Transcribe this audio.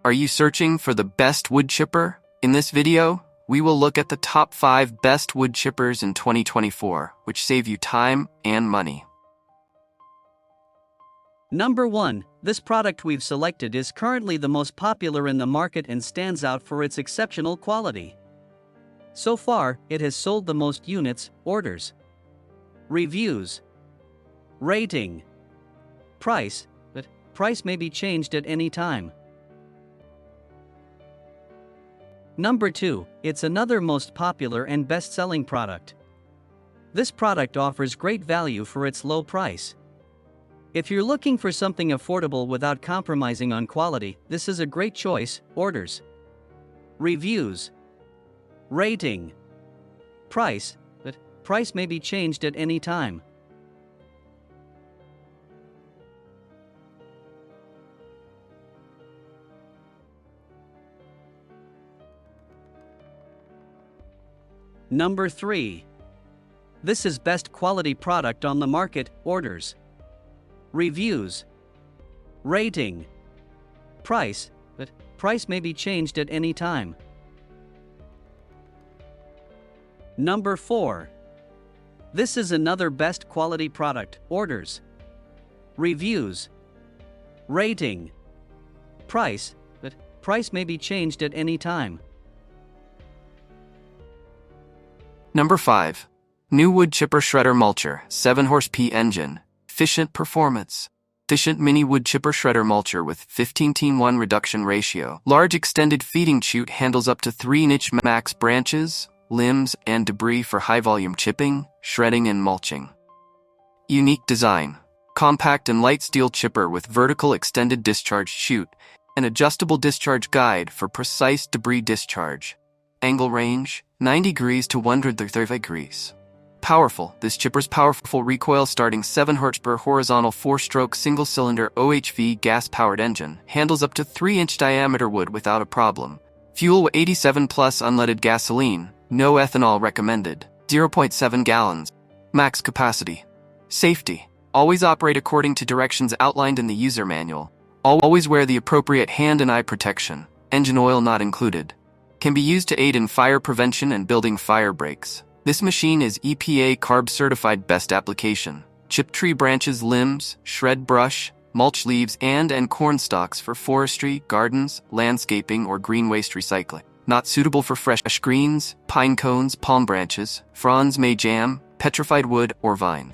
Are you searching for the best wood chipper? In this video, we will look at the top 5 best wood chippers in 2024, which save you time and money. Number 1. This product we've selected is currently the most popular in the market and stands out for its exceptional quality. So far, it has sold the most units, orders, reviews, rating, price, but price may be changed at any time. Number 2. It's another most popular and best-selling product. This product offers great value for its low price. If you're looking for something affordable without compromising on quality, this is a great choice. Orders, reviews, rating, price, but price may be changed at any time. Number 3. This is best quality product on the market. Orders, reviews, rating, price, but price may be changed at any time. Number 4. This is another best quality product. Orders, reviews, rating, price, but price may be changed at any time. Number 5. New wood chipper shredder Mulcher, 7-horsepower engine, efficient performance. Efficient mini wood chipper shredder Mulcher with 15:1 reduction ratio. Large extended feeding chute handles up to 3-inch max branches, limbs, and debris for high-volume chipping, shredding, and mulching. Unique design. Compact and light steel chipper with vertical extended discharge chute, an adjustable discharge guide for precise debris discharge. Angle range, 90 degrees to 130 degrees. Powerful. This chipper's powerful recoil starting 7 horsepower horizontal 4-stroke single-cylinder OHV gas-powered engine handles up to 3-inch diameter wood without a problem. Fuel 87 plus unleaded gasoline, no ethanol recommended, 0.7 gallons. Max capacity. Safety. Always operate according to directions outlined in the user manual. Always wear the appropriate hand and eye protection. Engine oil not included. Can be used to aid in fire prevention and building fire breaks. This machine is EPA CARB certified best application. Chip tree branches, limbs, shred brush, mulch leaves and corn stalks for forestry, gardens, landscaping, or green waste recycling. Not suitable for fresh greens, pine cones, palm branches, fronds, may jam, petrified wood, or vine.